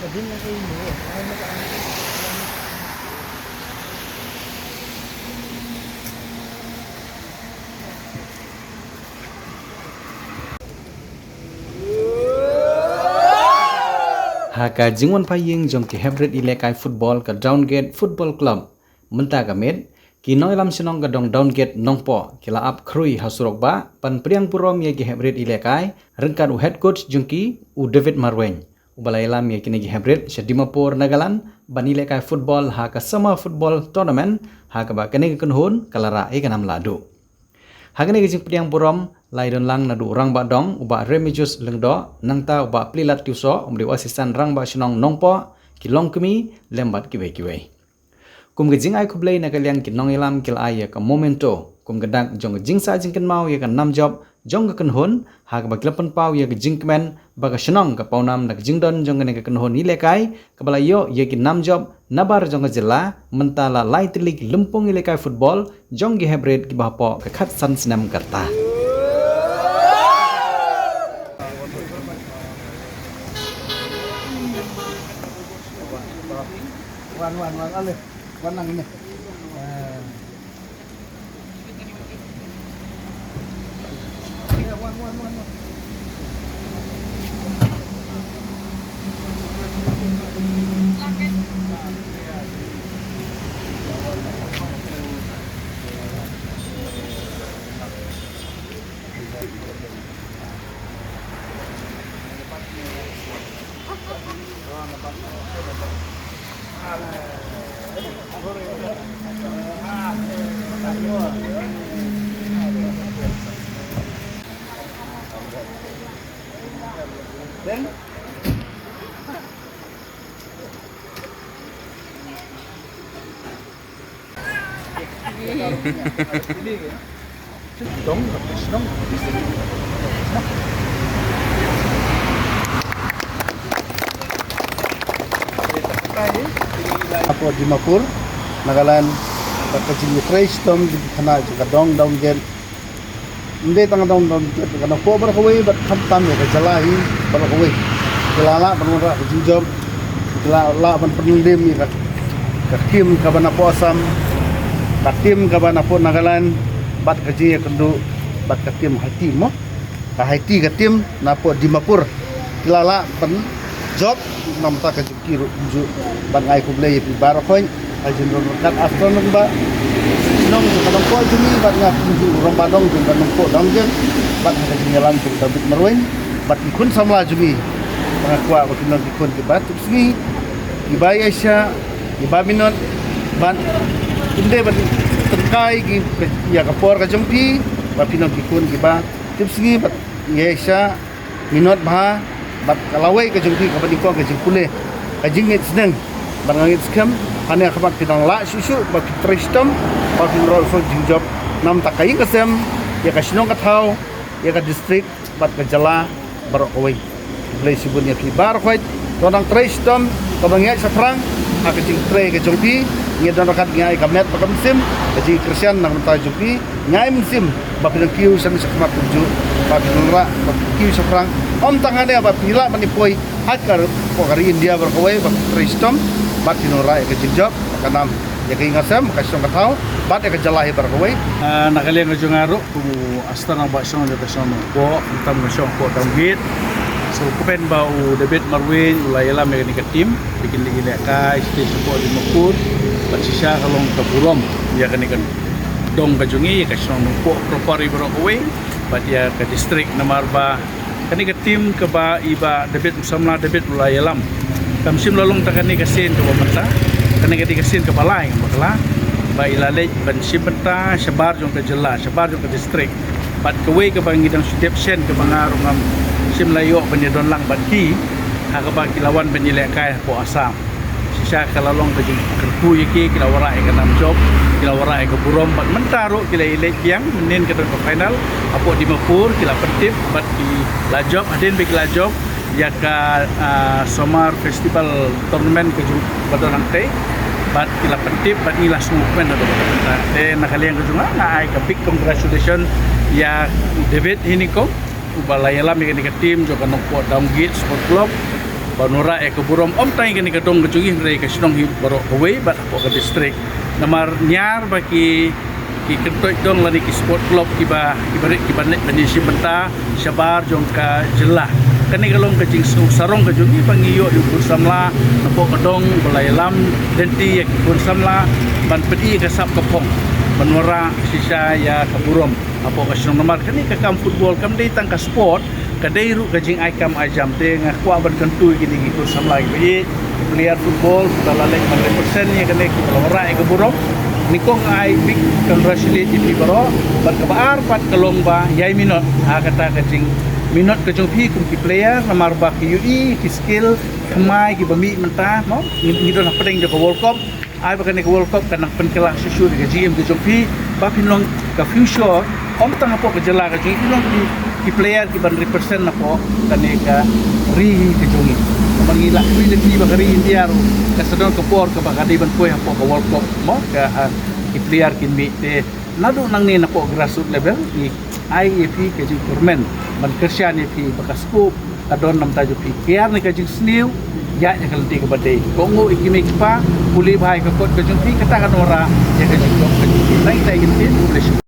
Haka jingwan paying jong ki hybrid ilekai football ka Downgate Football Club menta kamet ki noilam sinong ka dong Downgate nongpo kila ap krui hasurok ba pan priang purom ye ki hybrid ilekai rengkan u head coach jungki u David Marwen u balailam ye kini ki hybrid Dimapur Nagaland ban ilekai football haka summer football tournament haka ba kene kunhun kalara e kanam ladu hagane gijing priang purom laidon lang nadu rang ba dong uba remijus lengdo nangta uba plilat tiuso umri asisten rang ba sinong nongpo kilong kemi lembat kiwe kum gijing ai kublei na kalian kinong ilam kil ai ka momento kum gedak jong gijing sa jing ken mau ya kan nam job jong ka kenhun ha ka baklapan pau ya gijing kemen ba ka sinong ka paunam na gijing don jong ne ka kenhun ni lekai ka balayo ya ki nam job nabar jong jela mentala lai tilik lempung ilekai football jong gi hybrid ki bapo ka khat san sinam karta wan alih wanang ini wan Then Aku Dimapur, Nagaland, pagkajing fresh tom di kana juga Downgate. Hindi tanga Downgate kana po para kaway bat khamtam ya kajalahi para kaway. Kilala panura kajinjob, kilala pan penundim ya kakim kabana po Asam, kakim kabana po Nagaland, bat kaji ya kendu bat katim Haiti mo. Ka Haiti katim na po Dimapur. Kilala pan job namta ka kiro ju bangai kublay pi barakoy ajin ron kat astronom ba nong kanong ko jumi bat nga ju ron badong ju kanong ko danggen bat ka jinyalan tu David Marwen bat ikun samla jumi pangakwa bat kinong ikun ki bat sini ibay Asia ibaminot bat inde bat tengkai ki ya kapor ka jumpi bat kinong ikun ki ba tipsgi bat Asia minot ba bat kalawai ke jengki ke badiko ke jengkule ke jengit seneng barangit skam hanya kapak pinang la susu bak tristom bak rol so jinjob nam takai kesem ya ka sinong kathau ya ka district bat ke jala barokoi blai sibunya pi bar khwait tonang tristom ka bangyat sa prang ha ke jeng tre ke jengki ni don rakat ngai kamet pakam sim ke jeng Christian nang ta jengki ngai musim bak pinang kiu sami sakmat tuju bak pinura bak kiu sa prang om tangane apa pila manipoi akar pokari India berkawai bak tristom bat tinora ke jinjob kanam ya ke ingasam ka song katau bat ke jalahi berkawai nakalian ke jungaru ku astana ba song de song ko tam ke song ko Downgate so kupen bau David Marwen ulayala me ni ke tim bikin lagi lekai stage support di Dimapur bat sisa kalong ke burom ya kan ikan dong ke jungi ke song ko propari berkawai bat ya ke district Namarba kani ke tim ke ba iba David Musamla David Ulayalam kam sim lalong takani ke sin ke bamata kani ke sin ke balai bakla ba ilalej ban sibenta sabar jong ke jela sabar jong ke district bat ke we ke bangidang sudepsen ke bangarung am sim layo penyedon lang bat ki ha ke ba kilawan penyilekai po Asam sisa kalalong ke kerpu yiki kilawara ke nam job kilawara ke burom bat mentaro kila ilej yang menin ke final apo Dimapur kila petip bat ki lajob adin bik lajob ya ka Summer Festival Tournament ke badon te bat kila petip bat nilah movement atau bata te nakalian ke junga na ai ka big congratulation ya David ini ko ubalayalam ke tim jo kanong po Downgate Sport Club Banura ke burom om tay kani kadong kejungi dari ke sinong hi baro away bat apo ke distrik namar nyar bagi ki kentoi dong lani ki sport club kiba nek bani si benta syabar jong ka jelah kani kalong ke jing sarong kejungi pangiyo yu pun samla apo kadong balai lam denti ya pun samla ban pedi ke sap kepong Banura sisa ya ke burom apo ke sinong namar kani ke kam football kam dei tang ka sport kadai ru kajing aikam ajam te ngakwa berkentu gini gitu sama lagi be player football dalalek 100% ya kene lora ke burom nikong ai big congratulate di baro ban kabar pat kalongba yai minot ha kata kajing minot kajong pi kum ki player namar ba ki ui ki skill kemai ki bami mentah mo ngido na pedeng de World Cup ai bakane ke World Cup kanang penkelah susu di GM kajong pi ba pinong ka future om tang apo kejela kajing pinong ki player ki ban represent na po kaneka ri kejungi mangila ri de ti bakari India ro kasadon ke por ke bakadi ban poy po ke World Cup mo ka ki player kin mi te nadu nang ni na po grassroots level ni IAP kejing government ban kersian ni bakasku kadon nam taju pi kiar ni kejing sniu ya nya kalti ke badai kongo ikimik pa puli bhai ke kot kejung pi kata kan ora ya kejing dok kejing nai tai gin